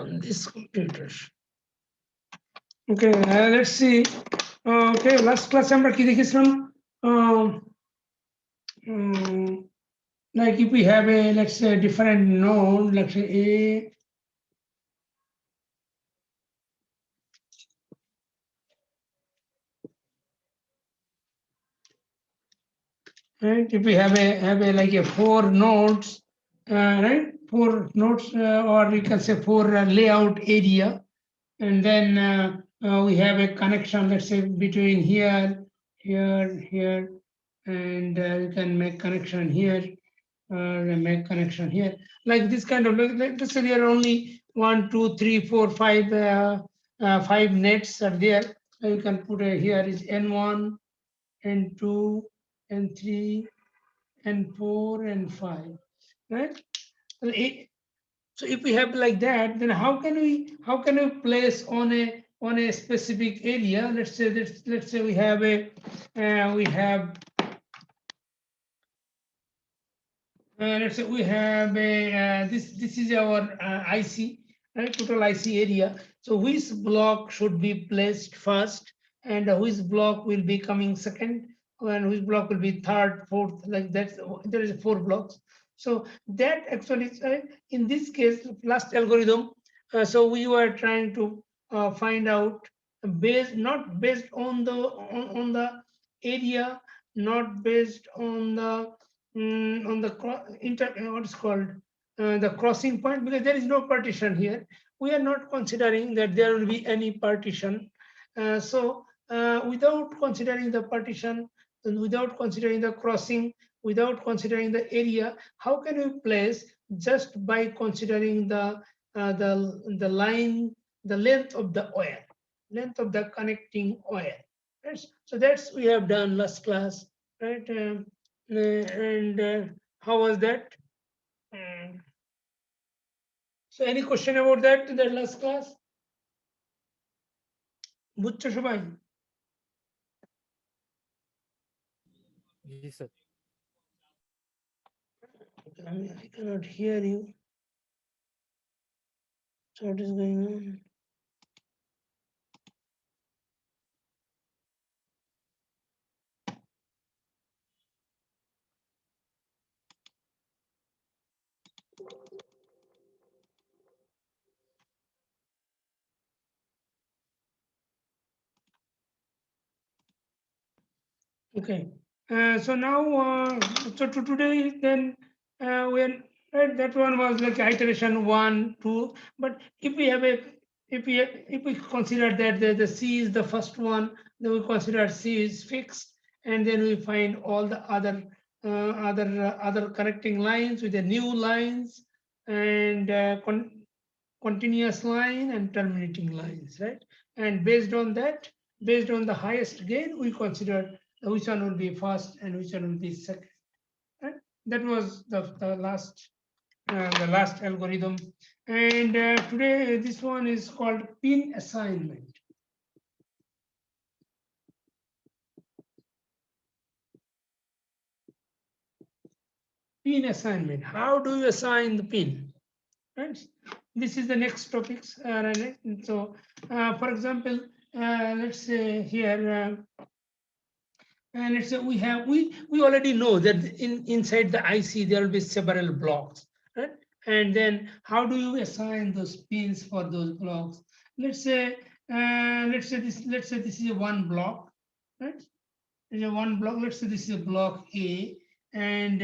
on this computer. Okay, let's see. Okay, last class আমরা কি দেখেছিলাম? Like if we have a, let's say, different node, let's say A, right? If we have a like a 4 nodes, right? 4 nodes, or we can say 4 layout area, and then we have a connection, let's say, between here, here, and you can make connection here, make connection here, like this kind of, let's say there are only 1, 2, 3, 4, 5, 5 nets are there. You can put here is N1, N2, N3, N4, and 5, right? So if we have like that, then how can we place on a specific area? Let's say we have a let's say we have a this is our IC, right? Total IC area. So which block should be placed first, and which block will be coming second, and which block will be third, fourth, like that. There is 4 blocks. So that actually, in this case, last algorithm, so we were trying to find out not based on the area, not based on the what is called the crossing point, because there is no partition here. We are not considering that there will be any partition. So without considering the partition, and without considering the crossing, without considering the area, how can we place just by considering the line, the length of the wire, length of the connecting wire? Right? So that's we have done last class, right? And how was that? So any question about that in the last class? বুঝছো সবাই? Yes, sir. I cannot hear you. So what is going on? Okay. So now, so to today, then when right, that one was like iteration 1, 2. But if we have a, if we consider that the C is the first one, then we consider C is fixed, and then we find all the other connecting lines with the new lines, and continuous line and terminating lines, right? And based on that, based on the highest gain, we consider which one will be first and which one will be second. Right? That was the last algorithm. And today this one is called pin assignment. Pin assignment. How do you assign the pin? Right? This is the next topics. So, for example, let's say here. And let's say we already know that inside the IC there will be several blocks, right? And then how do you assign those pins for those blocks? Let's say this is a one block, right? There's a one block. Let's say this is a block A, and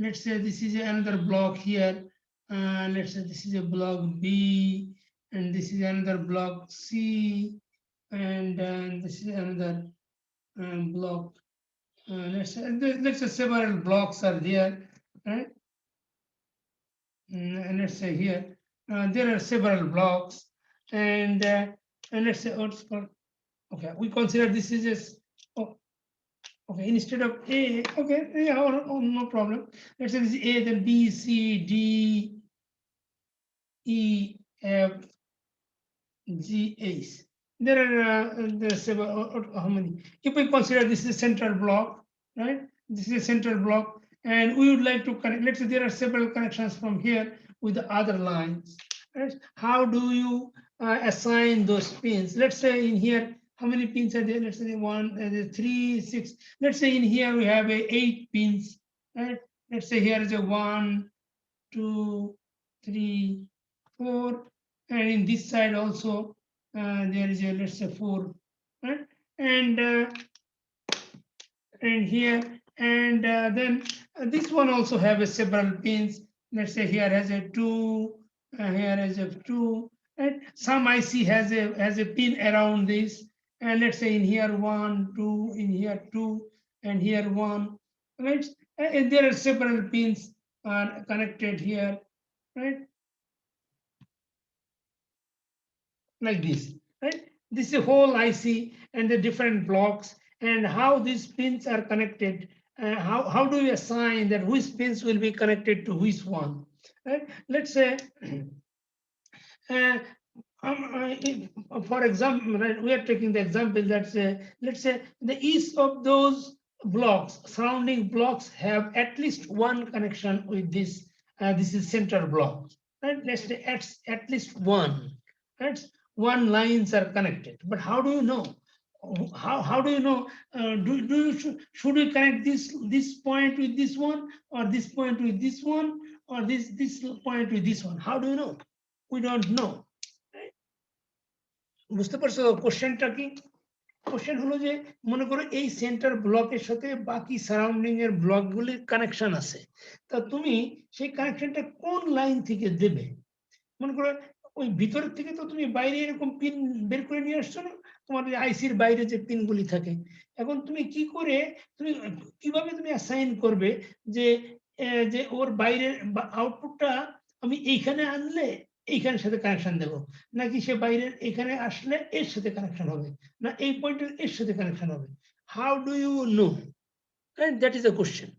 let's say this is another block here. Let's say this is a block B, and this is another block C, and this is another block. Let's say several blocks are there, right? And let's say here there are several blocks, and let's say what's called. Okay, we consider this is just okay, instead of A. Okay, yeah, no problem. Let's say this is A, then B, C, D, E, F, G, H. There are several. How many? If we consider this is a central block, right? This is a central block, and we would like to connect. Let's say there are several connections from here with the other lines. Right? How do you assign those pins? Let's say in here, how many pins are there? Let's say 3, 6. Let's say in here we have 8 pins. Right? Let's say here is a 1, 2, 3, 4, and in this side also there is a, let's say, 4. Right? And here, and then this one also have a several pins. Let's say here has a 2, here has a 2, and some IC has a pin around this, and let's say in here 1, 2, in here 2, and here 1. Right? And there are several pins connected here, right, like this. Right? This is a whole IC and the different blocks and how these pins are connected. How do we assign that which pins will be connected to which one? Right? Let's say, uh, for example, right, we are taking the example that let's say the each of those blocks, surrounding blocks, have at least one connection with this. This is center block. Right? Let's say at least one. Right? One lines are connected. But how do you know? How do you know? Should we connect this point with this one, or this point with this one, or this point with this one? How do you know? We don't know. বুঝতে পারছো কোশ্চেনটা কি? Question হলো যে মনে করো এই centre ব্লকের সাথে বাকি সারাউন্ডিং এর ব্লকগুলির কানেকশন আছে, তা তুমি সেই কানেকশনটা কোন লাইন থেকে দেবে? মনে করো ওই ভিতরের থেকে তো তুমি বাইরে এরকম পিন বের করে নিয়ে আসছো না, তোমার আইসির বাইরে যে পিনগুলি থাকে। এখন তুমি কি করে, তুমি কিভাবে তুমি অ্যাসাইন করবে যে যে ওর বাইরের আউটপুটটা আমি এইখানে আনলে এইখানের সাথে কানেকশন দেব, নাকি সে বাইরের এখানে আসলে এর সাথে কানেকশন হবে, না এই পয়েন্টের এর সাথে কানেকশন হবে? How do you know? That is a question,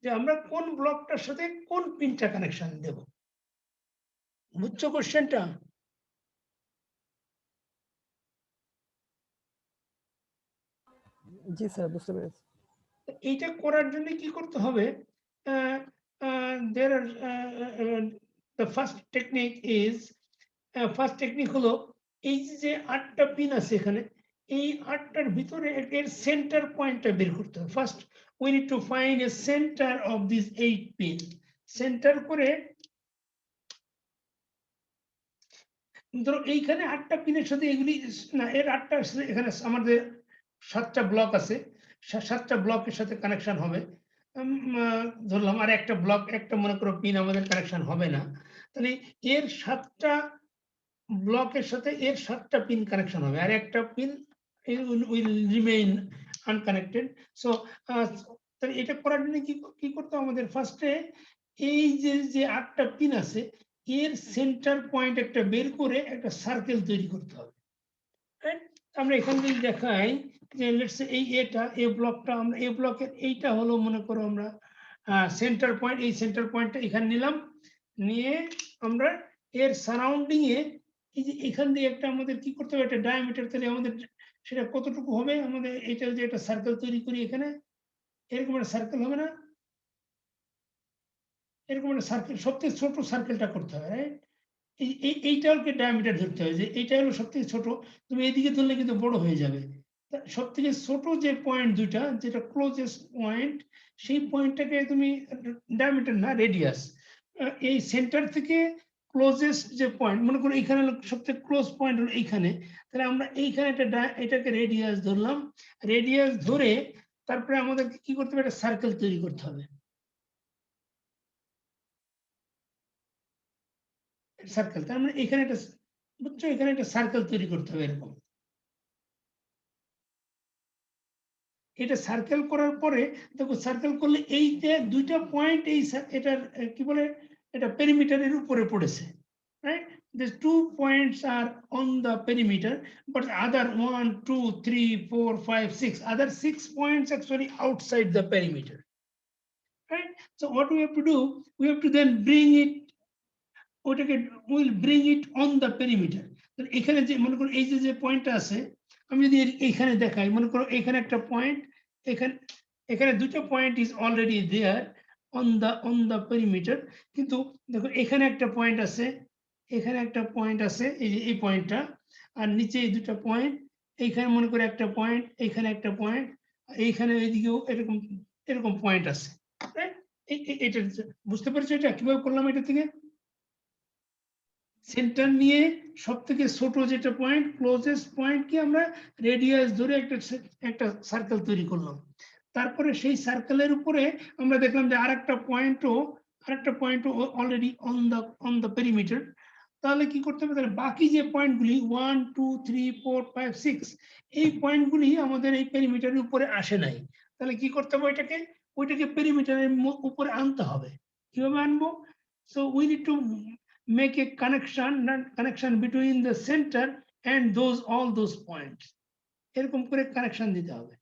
যে আমরা কোন ব্লকটার সাথে কোন পিনটা কানেকশন দেব। বুঝছো কোশ্চেনটা? জি স্যার, বুঝতে পেরেছি। এইটা করার জন্য কি করতে হবে? there are the first technique is first technique হলো এই যে 8টা পিন আছে এখানে, এই 8টার ভিতরে এর সেন্টার পয়েন্টটা বের করতে হবে। First we need to find a centre of this 8 pin. Centre করে ধরো এইখানে 8টা পিনের সাথে এগুলি না, এর 8টা এখানে আমাদের 7টা ব্লক আছে, 7টা ব্লকের সাথে কানেকশন হবে। ধরলাম আর একটা ব্লক, একটা মনে করো পিন আমাদের কানেকশন হবে না, তাহলে এর 7টা ব্লকের সাথে এর 7টা পিন কানেকশন হবে, আর একটা পিন উইল রিমেইন আনকানেক্টেড। সো তাহলে এটা করার জন্য কি করতে হবে আমাদের? ফার্স্টে এই যে 8টা পিন আছে এর সেন্টার পয়েন্ট একটা বের করে একটা সার্কেল তৈরি করতে হবে। আমরা এখান থেকে দেখাই যে লেটস সে এই এ ব্লকটা, আমরা এ ব্লকের এইটা হলো মনে করো আমরা সেন্টার পয়েন্ট, এই সেন্টার পয়েন্টটা এখানে নিলাম, নিয়ে আমরা এর সারাউন্ডিং এ এই যে এখান দিয়ে একটা আমাদের কি করতে হবে, একটা ডায়ামিটার, তাহলে আমাদের সেটা কতটুকু হবে? আমাদের এটা যে একটা সার্কেল তৈরি করি এখানে, এরকম একটা সার্কেল হবে না? এরকম একটা সার্কেল, সবথেকে ছোট সার্কেলটা করতে হবে, রাইট? এইটাকে ডায়ামিটার ধরতে হবে যে এইটা হলো সবথেকে ছোট, তুমি এদিকে ধরলে কিন্তু বড় হয়ে যাবে। সবথেকে ছোট যে পয়েন্ট দুইটা, যেটা ক্লোজেস্ট পয়েন্ট, সেই পয়েন্টটাকে তুমি ডায়ামিটার না রেডিয়াস, এই সেন্টার থেকে ক্লোজেস্ট যে পয়েন্ট, মনে করো এখানে সবথেকে ক্লোজ পয়েন্ট হলো এইখানে, তাহলে আমরা এইখানে এটাকে রেডিয়াস ধরলাম। রেডিয়াস ধরে তারপরে আমাদেরকে কি করতে হবে? একটা সার্কেল তৈরি করতে হবে। সার্কেল, তার মানে এখানে একটা, বুঝছো, এখানে একটা সার্কেল তৈরি করতে হবে এরকম। এটা সার্কেল করার পরে দেখো, সার্কেল করলে এই যে দুইটা পয়েন্ট এই এটার কি বলে, এটা পেরিমিটারের উপরে পড়েছে, right? These 2 points are on the perimeter, but other 1, 2, 3, 4, 5, 6 other 6 points actually outside the perimeter, right? So what we have to do, we have to then bring it, ওটাকে will bring it on the perimeter. এখানে যে মনে করো এই যে পয়েন্টটা আছে, আমি যদি এইখানে দেখাই, মনে করো এখানে একটা পয়েন্ট, এখানে দুটো point is already there on the perimeter, কিন্তু দেখো এখানে একটা পয়েন্ট আছে, এখানে একটা পয়েন্ট আছে, এই যে এই পয়েন্টটা, আর নিচে এই দুটো পয়েন্ট, এইখানে মনে করে একটা পয়েন্ট, এইখানে একটা পয়েন্ট, এইখানে এইদিকেও এরকম এরকম পয়েন্ট আছে। এটা বুঝতে পারছো এটা কিভাবে করলাম? এটা থেকে সেন্টার নিয়ে সব থেকে ছোট যেটা পয়েন্ট, ক্লোজেস্ট পয়েন্ট কি আমরা রেডিয়াস ধরে একটা সার্কেল তৈরি করলাম। তারপরে সেই সার্কেলের উপরে আমরা দেখলাম যে আরেকটা পয়েন্টও অলরেডি অন দ্য পেরিমিটার। তাহলে কি করতে হবে? তাহলে বাকি যে পয়েন্টগুলি 1 2 3 4 5 6 এই পয়েন্টগুলি আমাদের এই পেরিমিটারের উপরে আসে নাই। তাহলে কি করতে হবে? ওইটাকে পেরিমিটারের উপরে আনতে হবে। কিভাবে আনবো? So we need to make a connection between the center and all those points. এরকম করে কানেকশন দিতে হবে।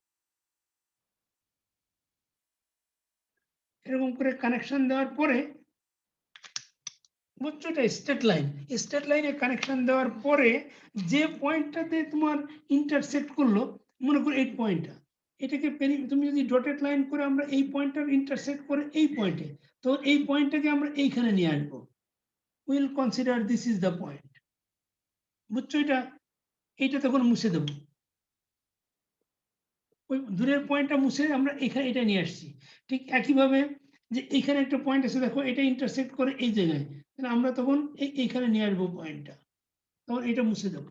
এরকম করে কানেকশন দেওয়ার পরে বুঝছো, এটা স্ট্রেট লাইন। স্ট্রেট লাইনে কানেকশন দেওয়ার পরে যে পয়েন্টটাতে তোমার ইন্টারসেক্ট করলো, মনে করো এই পয়েন্টটা, এটাকে তুমি যদি ডটেড লাইন করে আমরা এই পয়েন্টটার ইন্টারসেক্ট করে এই পয়েন্টে, তো এই পয়েন্টটাকে আমরা এইখানে নিয়ে আসবো। Will consider this is the point. বুঝছো এটা? এইটা তখন মুছে দেবো, ওই দূরের পয়েন্টটা মুছে আমরা এখানে এটা নিয়ে আসছি। ঠিক একইভাবে যে এখানে একটা পয়েন্ট আছে, দেখো এটা ইন্টারসেক্ট করে এই জায়গায়, তাহলে আমরা তখন এইখানে নিয়ে আসবো পয়েন্টটা, তখন এটা মুছে দেবো।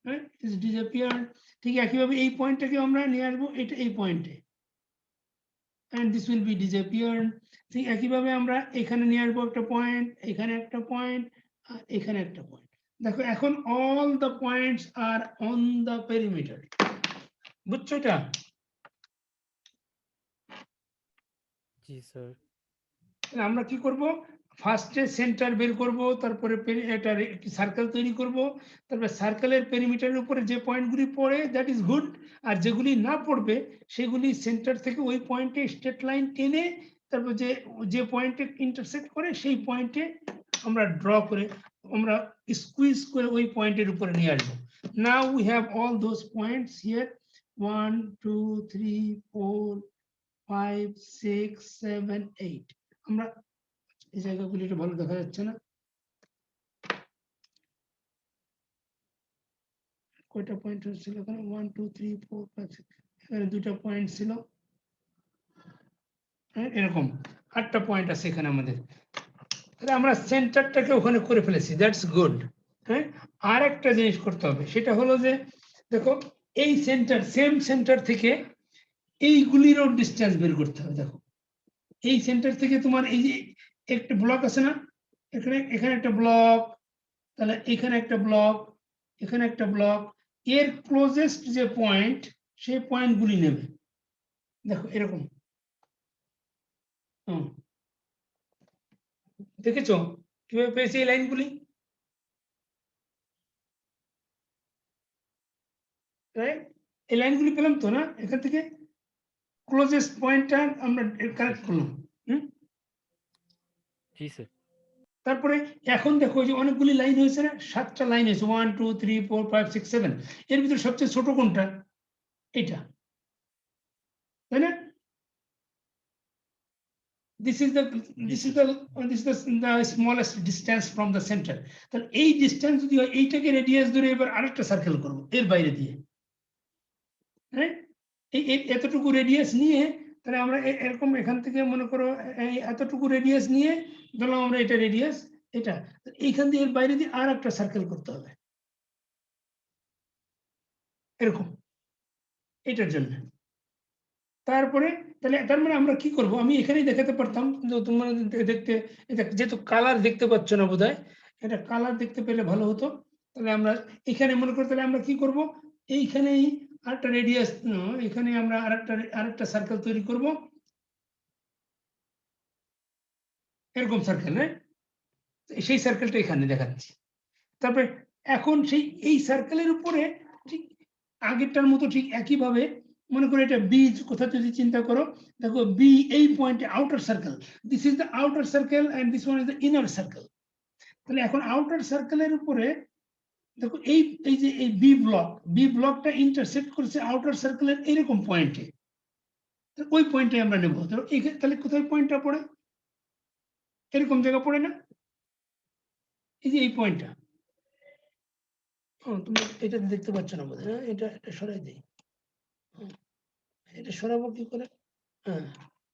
হ্যাঁ, ইজ ডিসঅ্যাপিয়ার। ঠিক একইভাবে এই পয়েন্টটাকে আমরা নিয়ে আসবো এটা এই পয়েন্টে, and this will be disappeared. ঠিক একইভাবে আমরা এখানে নিয়ে আসবো একটা পয়েন্ট, এখানে একটা পয়েন্ট, আর এখানে একটা পয়েন্ট। দেখো এখন all the points are on the perimeter. বুঝছো এটা? জি স্যার। আমরা কি করব? ফার্স্টে সেন্টার বের করব, তারপরে এটা সার্কেল তৈরি করব, তারপরে সার্কেলের পেরিমিটারের উপরে যে পয়েন্টগুলি পড়ে দ্যাট ইজ গুড, আর যেগুলি না পড়বে সেগুলি সেন্টার থেকে ওই পয়েন্টে স্ট্রেট লাইন টেনে, তারপর যে পয়েন্টে ইন্টারসেক্ট করে সেই পয়েন্টে আমরা ড্র করে আমরা স্কুইজ করে ওই পয়েন্টের উপরে নিয়ে আসবো। Now we have all those points here, 1 2 3 4 5 6 7 8। আমরা এই জায়গাগুলি একটু ভালো দেখা যাচ্ছে না, কয়টা পয়েন্ট ছিল এখানে? 1 2 3 4 5 6, এখানে দুটো পয়েন্ট ছিল, এরকম 8টা পয়েন্ট আছে এখানে আমাদের। তাহলে আমরা সেন্টারটাকে ওখানে করে ফেলেছি, দ্যাটস গুড। হ্যাঁ, আর একটা জিনিস করতে হবে, সেটা হলো যে দেখো এই সেন্টার, সেম সেন্টার থেকে এইগুলিরও ডিস্টেন্স বের করতে হবে। দেখো এই সেন্টার থেকে তোমার এই যে একটা ব্লক আছে না, এখানে একটা ব্লক, তাহলে এখানে একটা ব্লক, এখানে একটা ব্লক, এর ক্লোজেস্ট যে পয়েন্ট সেই পয়েন্টগুলি নেবে। দেখো এরকম, দেখেছো কিভাবে পেয়েছি এই লাইনগুলি? এই লাইনগুলি পেলাম তো না, এখান থেকে ক্লোজেস্ট পয়েন্টটা আমরা কানেক্ট করলাম। জি স্যার। তারপরে এখন দেখো যে অনেকগুলি লাইন হয়েছে না, 7টা লাইন হয়েছে, 1 2 3 4 5 6 7। এর ভিতরে সবচেয়ে ছোট কোনটা? এটা, তাই না? This is the smallest distance from the center. তাহলে এই ডিসটেন্স যদি হয়, এইটাকে রেডিয়াস ধরে এবার আরেকটা সার্কেল করব এর বাইরে দিয়ে। হ্যাঁ, এই এতটুকু রেডিয়াস নিয়ে, তাহলে আমরা এরকম এখান থেকে মনে করো এই এতটুকু রেডিয়াস নিয়ে ধরলাম আমরা এটা রেডিয়াস, এটা এইখান দিয়ে এর বাইরে দিয়ে আর একটা সার্কেল করতে হবে এরকম, এটার জন্য। তারপরে তাহলে তার মানে আমরা কি করব? আমি এখানেই দেখাতে পারতাম, কিন্তু তোমরা দেখতে, যেহেতু কালার দেখতে পাচ্ছ না বোধহয়, এটা কালার দেখতে পেলে ভালো হতো। তাহলে আমরা এখানে মনে করি, তাহলে আমরা কি করব? এইখানেই আরেকটা রেডিয়াস, এখানে আমরা আরেকটা সার্কেল তৈরি করব, এরকম সার্কেল। হ্যাঁ, সেই সার্কেলটা এখানে দেখাচ্ছি। তারপরে এখন সেই এই সার্কেলের উপরে ঠিক আগেরটার মতো ঠিক একইভাবে মনে করো এটা বি কোথা যদি চিন্তা করো, দেখো বি এই পয়েন্টে outer circle, this is the outer circle and this one is the inner circle. তাহলে এখন আউটার সার্কেলের উপরে দেখো এই যে এই বি ব্লকটা ইন্টারসেক্ট করছে আউটার সার্কেলের এরকম পয়েন্টে, ওই পয়েন্টে আমরা নেব। তাহলে কোথায় পয়েন্টটা পড়ে? এরকম জায়গা পড়ে না? এই যে এই পয়েন্টটা, তুমি এটা দেখতে পাচ্ছ না বোধ হয়, এটা সরাই দিই, এটা সরাবো কি করে? হ্যাঁ,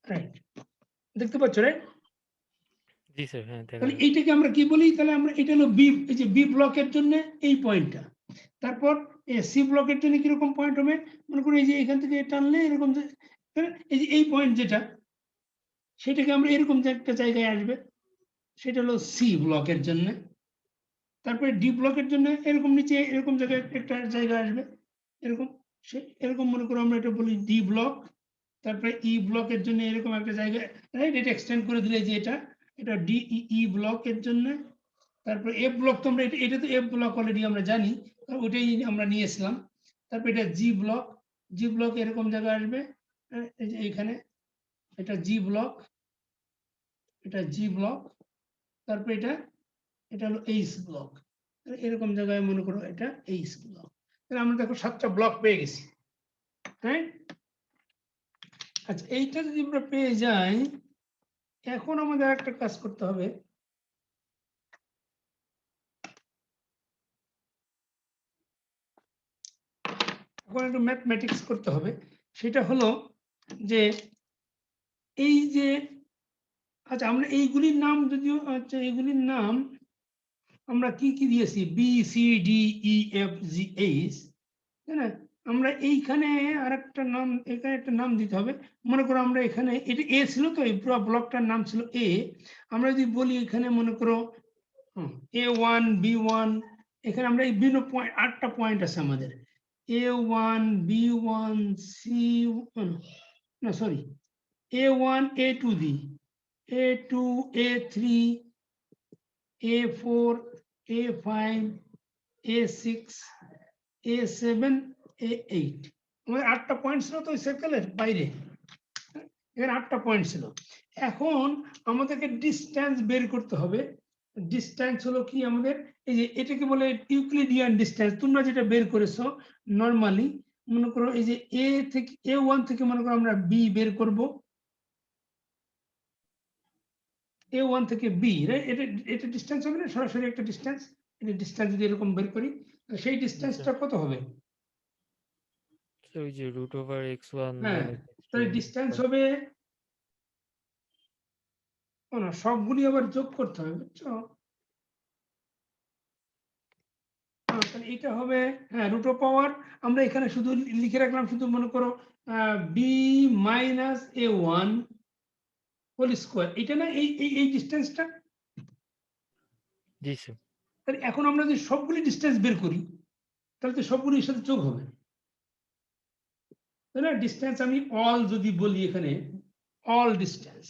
রাইট, দেখতে পাচ্ছ রাইট? জি স্যার, হ্যাঁ দেখা তাহলে যাচ্ছে। এইটাকে আমরা কি বলি? তাহলে আমরা এটা হলো বি, এই যে বি ব্লকের জন্য এই পয়েন্টটা। তারপর সি ব্লকের জন্য কিরকম পয়েন্ট হবে? মনে করো এই যে এখান থেকে টানলে এরকম এই যে এই পয়েন্ট যেটা, সেটাকে আমরা এরকম যে একটা জায়গায় আসবে, সেটা হলো সি ব্লকের জন্য। তারপরে ডি ব্লকের জন্য এরকম নিচে এরকম জায়গায় একটা জায়গা আসবে, এরকম এরকম মনে করো আমরা এটা বলি ডি ব্লক। তারপরে ই ব্লকের জন্য এরকম একটা জায়গা, রাইট? এটা এক্সটেন্ড করে দিলে যে এটা ডি ই ব্লকের জন্য। তারপরে এফ ব্লক, তো আমরা এটা তো এফ ব্লক অলরেডি আমরা জানি, ওটাই আমরা নিয়েছিলাম। তারপরে এটা জি ব্লক, জি ব্লক এরকম জায়গা আসবে, এই যে এখানে এটা জি ব্লক, এটা জি ব্লক। তারপরে এটা হলো এইচ ব্লক, এরকম জায়গায় মনে করো এটা এইচ ব্লক। তাহলে আমরা দেখো 7টা ব্লক পেয়ে গেছি, হ্যাঁ? আচ্ছা, এইটা যদি আমরা পেয়ে যাই, এখন আমাদের একটা কাজ করতে হবে। এখন একটু ম্যাথমেটিক্স করতে হবে। সেটা হলো যে এই যে, আচ্ছা আমরা এইগুলির নাম যদিও, আচ্ছা এইগুলির নাম আমরা কি কি দিয়েছি? B C D E F G H, তাই না? আমরা এইখানে আরেকটা নাম, এখানে একটা নাম দিতে হবে। মনে করো আমরা এখানে, এটা এ ছিল, তো এই পুরো ব্লকটার নাম ছিল এ। আমরা যদি বলি এখানে মনে করো A1 B1, এখানে আমরা এই বিভিন্ন পয়েন্ট, 8টা পয়েন্ট আছে আমাদের। A1 B1 C1, না সরি, A1 A2 দিই, A2 A3 A4 A5 A6 A7 A8, আমাদের 8টা পয়েন্ট ছিল তো ওই সার্কেলের বাইরে, এখানে 8টা পয়েন্ট ছিল। এখন আমাদেরকে ডিস্টেন্স বের করতে হবে। ডিস্টেন্স হলো কি আমাদের, এই যে এটাকে বলে ইউক্লিডিয়ান ডিস্টেন্স। তোমরা যেটা বের করেছো নরমালি, মনে করো এই যে এ থেকে A1 থেকে মনে করো আমরা বি বের করব, A1 থেকে বি, এটা এটা ডিস্টেন্স হবে না? সরাসরি একটা ডিস্টেন্স, এটা ডিস্টেন্স যদি এরকম বের করি, সেই ডিস্টেন্সটা কত হবে? ওই যে √(x1 - হ্যাঁ, x2)। তাহলে ডিস্টেন্স হবে, না সবগুলি আবার যোগ করতে হবে, বুঝছো? তাহলে এটা হবে, হ্যাঁ, √, আমরা এখানে শুধু লিখে রাখলাম, শুধু মনে করো B minus A1 whole square, এটা না এই ডিস্টেন্সটা। জি স্যার। তাহলে এখন আমরা যদি সবগুলি ডিস্টেন্স বের করি, তাহলে তো সবগুলির সাথে যোগ হবে, তাই না? ডিস্টেন্স আমি অল যদি বলি এখানে, অল ডিস্টেন্স,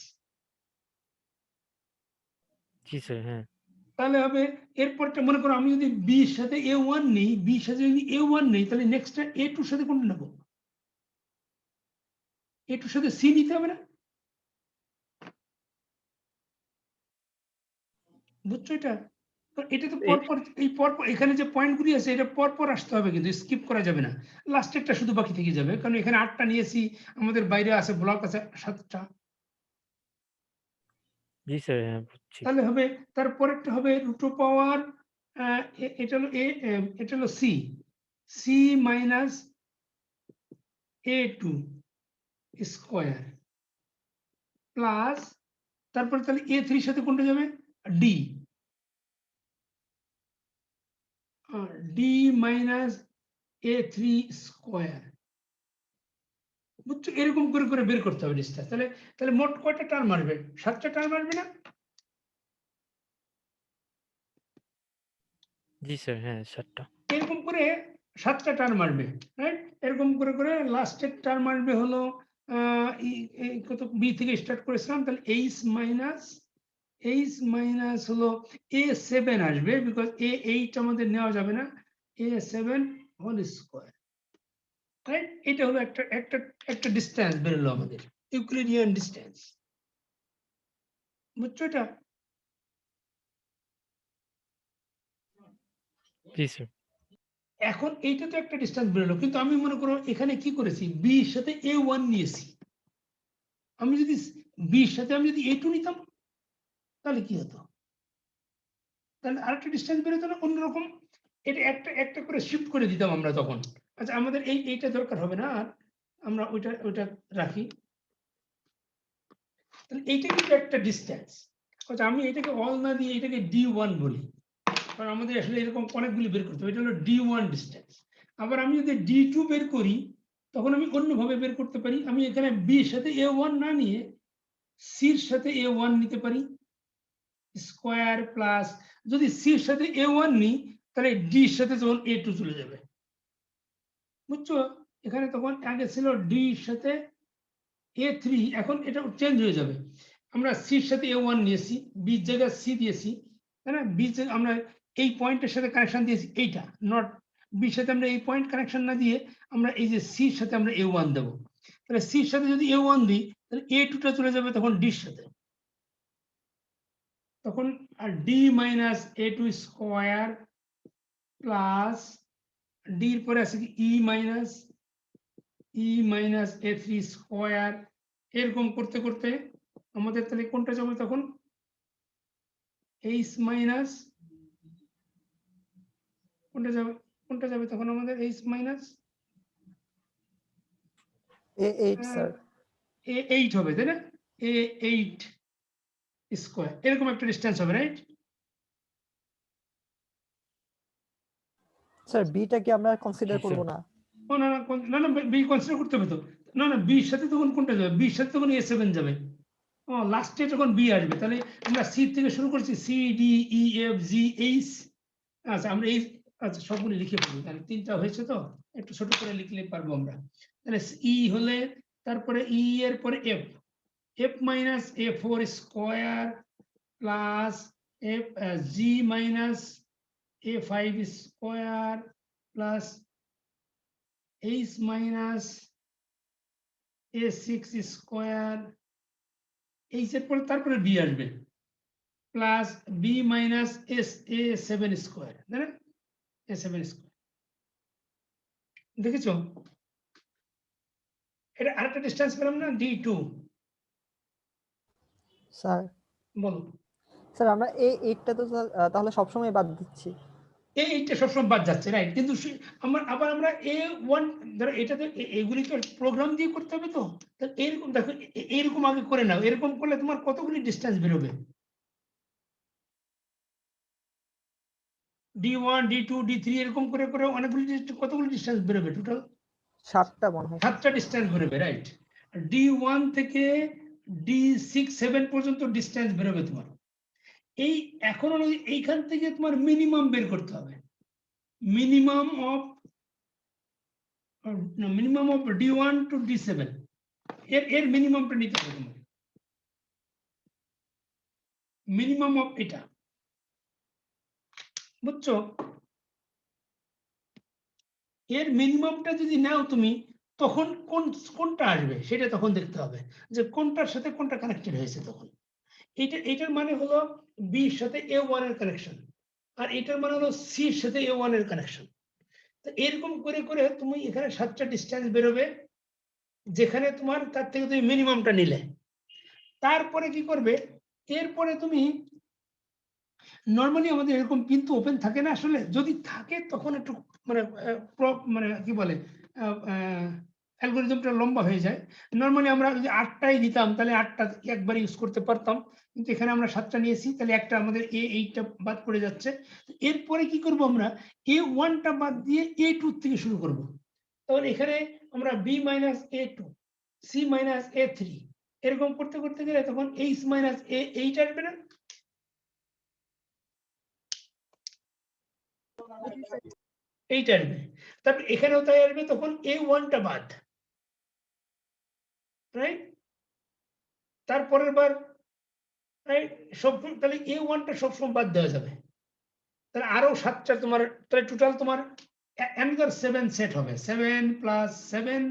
জি স্যার, হ্যাঁ। তাহলে হবে এরপরটা মনে করো আমি যদি বির সাথে A1 নেই, বির সাথে যদি A1 নেই, তাহলে নেক্সটটা A2 সাথে কোনটা নেবো? A2 সাথে সি নিতে হবে না? বুঝছো এটা? তো এটা তো পরপর, এই পরপর এখানে যে পয়েন্টগুলি আছে, এটা পরপর আসতে হবে, কিন্তু স্কিপ করা যাবে না। লাস্টেরটা শুধু বাকি থেকে যাবে, কারণ এখানে 8টা নিয়েছি, আমাদের বাইরে আছে ব্লক আছে 7টা। জি স্যার, হ্যাঁ বুঝছি। তাহলে হবে, তারপরেরটা হবে √, এটা হলো এটা হলো C, C minus A2 square plus, তারপরে তাহলে A3 সাথে কোনটা যাবে? D, D minus A3 square. বুঝছো? এরকম করে করে বের করতে হবে ডিস্টেন্স। তাহলে তাহলে মোট কয়টা টার্ম আসবে? 7টা টার্ম আসবে না? জি স্যার, হ্যাঁ 7টা। এরকম করে 7টা টার্ম আসবে, রাইট? এরকম করে করে লাস্টের টার্ম আসবে হলো কত, বি থেকে স্টার্ট করেছিলাম, তাহলে এইচ মাইনাস হলো A7 আসবে, বিকজ A8 আমাদের নেওয়া যাবে না, A7 হোল স্কোয়ার, রাইট? এটা হলো একটা একটা একটা ডিস্টেন্স বেরোলো আমাদের, ইউক্লিডিয়ান ডিস্টেন্স। বুঝছো এটা? জি স্যার। এখন এইটা তো একটা ডিস্টেন্স বেরোলো, কিন্তু আমি মনে করো এখানে কি করেছি, বির সাথে A1 নিয়েছি। আমি যদি বির সাথে আমি যদি A2 নিতাম, তাহলে কি হতো? তাহলে আরেকটা ডিস্টেন্স বেরোতো না অন্যরকম, এটা একটা একটা করে শিফট করে দিতাম আমরা তখন। আচ্ছা আমাদের এইটা দরকার হবে না, আর আমরা ওইটা রাখি। তাহলে এইটা কিন্তু একটা ডিস্টেন্স। আচ্ছা আমি এটাকে অল না দিয়ে এটাকে D1 বলি, কারণ আমাদের আসলে এরকম অনেকগুলি বের করতে হবে। এটা হলো D1 ডিস্টেন্স। আবার আমি যদি D2 বের করি তখন আমি অন্যভাবে বের করতে পারি। আমি এখানে B এর সাথে A1 না নিয়ে C এর সাথে A1 নিতে পারি, স্কোয়ার প্লাস, যদি C এর সাথে A1 নিই তাহলে D এর সাথে তখন A2 চলে যাবে, বুঝছো? এখানে তখন আগে ছিল D এর সাথে A3, এখন এটা চেঞ্জ হয়ে যাবে। আমরা C এর সাথে A1 নিয়েছি, B এর জায়গায় C দিয়েছি, তাই না? B আমরা এই পয়েন্টের সাথে কানেকশন দিয়েছি এইটা, নট B এর সাথে আমরা এই পয়েন্ট কানেকশন না দিয়ে আমরা এই যে C এর সাথে আমরা A1 দেব। তাহলে C এর সাথে যদি A1 দিই তাহলে A2 টা চলে যাবে তখন D এর সাথে, তখন আর D minus A2 square plus D এর পরে আছে কি E মাইনাস A3 স্কোয়ার, এরকম করতে করতে আমাদের তাহলে কোনটা যাবে তখন, H মাইনাস কোনটা যাবে তখন আমাদের H minus A8 sir. A8 হবে, তাই না? A8 স্কোয়ার, এরকম একটা ডিস্টেন্স হবে, রাইট? স্যার বিটা কি আমরা কনসিডার জি, করব স্যার। না? ও না না না না, বি কনসিডার করতে হবে তো। না না, বি সাথে তখন কোনটা যাবে, বি সাথে তখন A7 যাবে। ও লাস্টে যখন বি আসবে তাহলে আমরা সি থেকে শুরু করছি, C D E F G H. আচ্ছা আমরা এই, আচ্ছা সবগুলি লিখে ফেলি, তাহলে তিনটা হয়েছে তো, একটু ছোট করে লিখলে পারবো আমরা। তাহলে ই হলে তারপরে ই এর পরে F, F minus A4 square plus F G minus A5 square plus H minus A6 square, H এর পরে তারপরে বি আসবে plus B minus A7 square, তাই না? A7 স্কোয়ার, দেখেছো? এটা আরেকটা ডিস্টেন্স পেলাম না, D2। স্যার বলো। স্যার আমরা A8টা তো তাহলে সবসময় বাদ দিচ্ছি। এইটা সবসময় বাদ যাচ্ছে, রাইট? কিন্তু আমরা A1, ধরো এটা তো এগুলি তো প্রোগ্রাম দিয়ে করতে হবে তো, এরকম দেখো এরকম আগে করে নাও, এরকম করলে তোমার কতগুলি ডিস্টেন্স বেরোবে, D1 D2 D3 এরকম করে করে অনেকগুলি কতগুলি ডিস্টেন্স বেরোবে টোটাল? 7টা মনে হয়। 7টা ডিস্টেন্স বেরোবে, রাইট? D1 থেকে D6 7 পর্যন্ত ডিস্টেন্স বেরোবে তোমার। এই এখন এইখান থেকে তোমার মিনিমাম বের করতে হবে, minimum of D1 to D7, এর মিনিমামটা নিতে হবে তোমার, মিনিমাম অফ এটা, বুঝছো? এর মিনিমামটা যদি নাও তুমি তখন কোনটা আসবে সেটা তখন দেখতে হবে, যে কোনটার সাথে কোনটা কানেক্টেড হয়েছে। তখন এটার মানে হলো বি এর সাথে A1 এর কানেকশন, আর এটার মানে হলো সি এর সাথে A1 এর কানেকশন। তো এরকম করে করে তুমি এখানে 7টা ডিস্টেন্স বেরোবে, যেখানে তোমার তার থেকে তুমি মিনিমামটা নিলে। তারপরে কি করবে, এরপরে তুমি নর্মালি আমাদের এরকম পিন তো ওপেন থাকে না, আসলে যদি থাকে তখন একটু মানে মানে কি বলে অ্যালগোরিদমটা লম্বা হয়ে যায়। নর্মালি আমরা যদি 8টাই দিতাম তাহলে 8টা একবার ইউজ করতে পারতাম, কিন্তু এখানে আমরা 7টা নিয়েছি, তাহলে একটা আমাদের A8টা বাদ পড়ে যাচ্ছে। এরপরে কি করব, আমরা A1টা বাদ দিয়ে A2 থেকে শুরু করব। তাহলে এখানে আমরা B minus A2 C minus A3 এরকম করতে করতে গেলে তখন H মাইনাস A8 আসবে না? এইটা আসবে। তারপর এখানেও তাই আসবে, তখন A1টা বাদ, রাইট? তারপরের বার, রাইট? সব তাহলে A1টা সবসময় বাদ দেওয়া যাবে। তাহলে আরো 7টা তোমার, তাহলে টোটাল তোমার অ্যানাদার 7 সেট হবে, 7 প্লাস 7।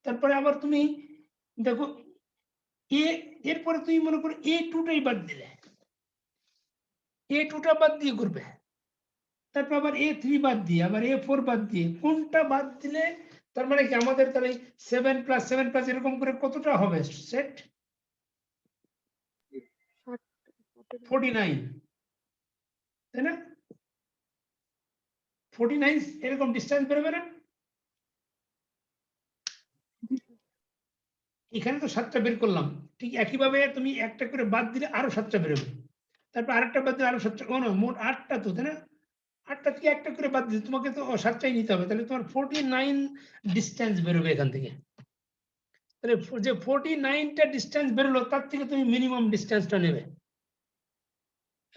তারপরে আবার তুমি দেখো এরপরে তুমি মনে করো A2টাই বাদ দিলে, A2টা বাদ দিয়ে করবে, তারপর আবার A3 বাদ দিয়ে, আবার A4 বাদ দিয়ে, কোনটা বাদ দিলে তার মানে কি আমাদের তাহলে 7 প্লাস 7 প্লাস এরকম করে কতটা হবে সেট? 49। তাই না? 49 এরকম ডিস্টেন্স বেরোবে না? এখানে তো 7টা বের করলাম, ঠিক একইভাবে তুমি একটা করে বাদ দিলে আরো 7টা বেরোবে, তারপর আরেকটা বাদ দিলে আরো 7টা, ও না, মোট 8টা তো, তাই না? 8টা থেকে একটা করে বাদ দিলে তোমাকে তো 7টাই নিতে হবে, তাহলে তোমার 49 ডিস্টেন্স বেরোবে এখান থেকে। তাহলে যে 49টা ডিস্টেন্স বেরোলো তার থেকে তুমি মিনিমাম ডিস্টেন্সটা নেবে,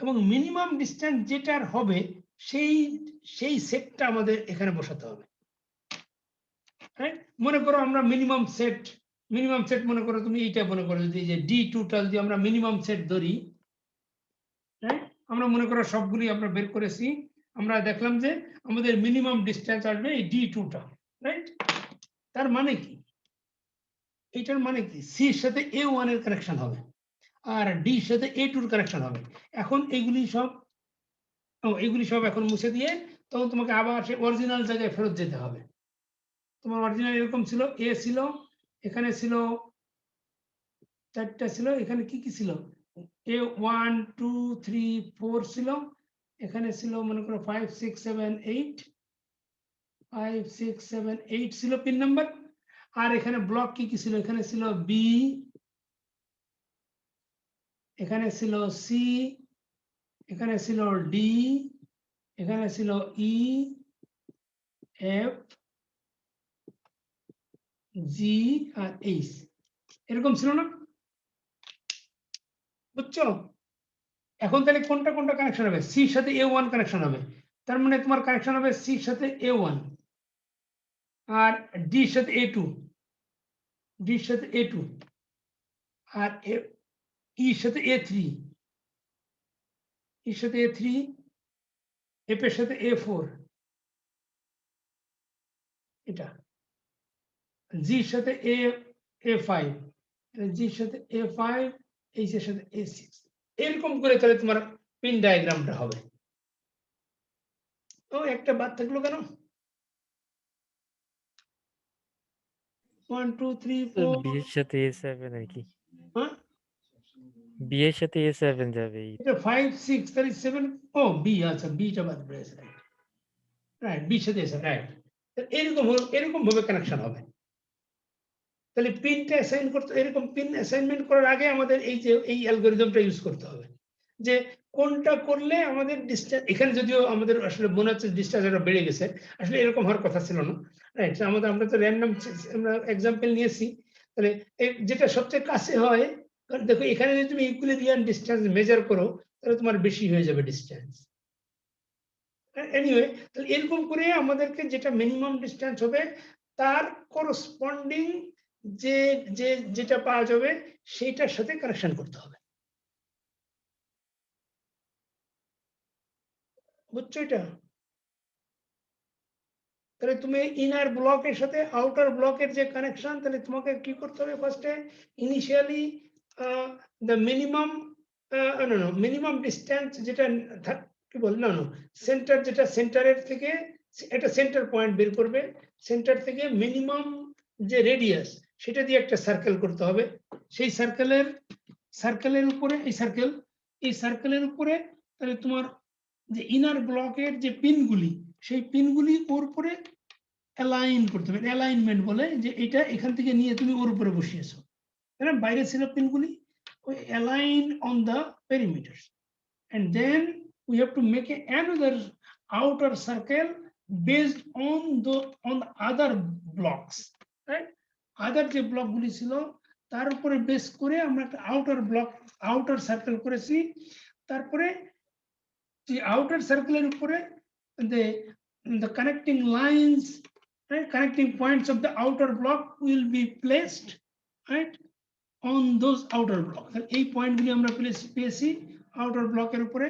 এবং মিনিমাম ডিস্টেন্স যেটার হবে সেই সেই সেটটা আমাদের এখানে বসাতে হবে। হ্যাঁ, মনে করো আমরা মিনিমাম সেট মনে করো তুমি এইটা মনে করো, যদি যে ডি টোটাল যদি আমরা মিনিমাম সেট ধরি, হ্যাঁ, আমরা মনে করো সবগুলি আমরা বের করেছি, আমরা দেখলাম যে আমাদের মিনিমাম ডিস্টেন্স আসবে এই ডি টুটা, রাইট? তার মানে কি, এইটার মানে কি, সি এর সাথে এ ওয়ান এর কানেকশন হবে আর ডি এর সাথে এ টুর কানেকশন হবে। এখন এগুলি সব এখন মুছে দিয়ে তখন তোমাকে আবার সেই অরিজিনাল জায়গায় ফেরত যেতে হবে। তোমার অরিজিনাল এরকম ছিল, এ ছিল, এখানে ছিল 4টা ছিল, এখানে কি কি ছিল, এ 1 2 3 4 ছিল, এখানে ছিল মনে করো 5 6 7 8 5 6 7 8 ছিল পিন নাম্বার। আর এখানে ব্লক কি কি ছিল, এখানে ছিল বি, এখানে ছিল সি, এখানে ছিল ডি, এখানে ছিল ই, এফ, জি আর এইচ, এরকম ছিল না? বুঝছো? এখন তাহলে কোনটা কোনটা কানেকশন হবে, সির সাথে এ ওয়ান কানেকশন হবে, তার মানে তোমার কানেকশন হবে সির সাথে এ ওয়ান আর ডির সাথে এ টু, ডির সাথে এ টু, আর ইর সাথে এ থ্রি, এর সাথে এ থ্রি, এফ এর সাথে এ ফোর, এটা জির সাথে এ ফাইভ, জির সাথে এ ফাইভ, এইচ এর সাথে এ সিক্স, এরকম করে তাহলে তোমার পিন ডায়াগ্রামটা হবে। তো একটা বাদ থাকলো কেন? 1 2 3 4, বি এর সাথে A7 আর কি, হ্যাঁ বি এর সাথে A7 যাবে এই। এটা 5 6 তাহলে 7, ও বি, আচ্ছা বিটা বাদ পড়েছে, রাইট, বি সাথে এসে, রাইট, এরকম ভাবে কানেকশন হবে। তাহলে পিনটা অ্যাসাইন করতে, এরকম পিন অ্যাসাইনমেন্ট করার আগে আমাদের এই যে এই অ্যালগরিদমটা ইউজ করতে হবে, যে কোনটা করলে আমাদের ডিস্টেন্স, এখানে যদিও আমাদের আসলে মনে হচ্ছে ডিস্টেন্স আরো বেড়ে গেছে, আসলে এরকম হওয়ার কথা ছিল না, রাইট? আমরা তো র্যান্ডম আমরা এক্সাম্পল নিয়েছি, তাহলে যেটা সবচেয়ে কাছে হয়, কারণ দেখো এখানে যদি তুমি ইকুইলিব্রিয়াম ডিস্টেন্স মেজার করো তাহলে তোমার বেশি হয়ে যাবে ডিস্টেন্স। এনিওয়ে, তাহলে এরকম করে আমাদেরকে যেটা মিনিমাম ডিস্টেন্স হবে তার করসপন্ডিং যে যেটা পাওয়া যাবে সেইটার সাথে কানেকশন করতে হবে। বুঝছো এটা? তাহলে তুমি ইনার ব্লকের সাথে আউটার ব্লকের যে কানেকশন, তাহলে তোমাকে কি করতে হবে, ফার্স্টে initially the minimum minimum distance যেটা কি বল না, সেন্টার, যেটা সেন্টারের থেকে একটা সেন্টার পয়েন্ট বের করবে, সেন্টার থেকে মিনিমাম যে রেডিয়াস সেটা দিয়ে একটা সার্কেল করতে হবে, সেই সার্কেলের উপরে এই সার্কেলের উপরে তাহলে তোমার যে ইনার ব্লকের যে পিনগুলি, সেই পিনগুলি ওর উপরে অ্যালাইন করতে হবে, অ্যালাইনমেন্ট বলে, যে এটা এখান থেকে নিয়ে তুমি ওর উপরে বসিয়েছো, তাই না? বাইরে ছিল পিনগুলি, ওই align on the perimeter, and then we have to make another outer circle based on the other blocks, right? Other যে ব্লকগুলি ছিল তার উপরে বেস করে আমরা একটা আউটার সার্কেল করেছি, তারপরে the outer circle উপরে the connecting lines, right, connecting points of the outer block will be placed, right, on those outer blocks. এই পয়েন্টগুলি আমরা পেয়েছি outer blocker উপরে,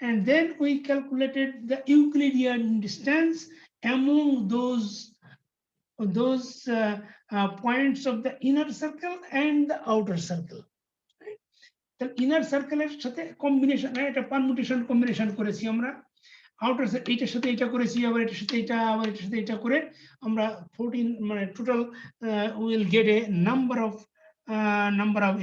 and then we calculated the Euclidean distance among those points of the inner circle and the outer circle. Inner সার্কেলের সাথে combination, এটা permutation combination করেছি আমরা, আউটার এইটার সাথে এটা করেছি, আবার এটার সাথে এটা, আবার এটার সাথে এটা করে আমরা 14, মানে total will get A number of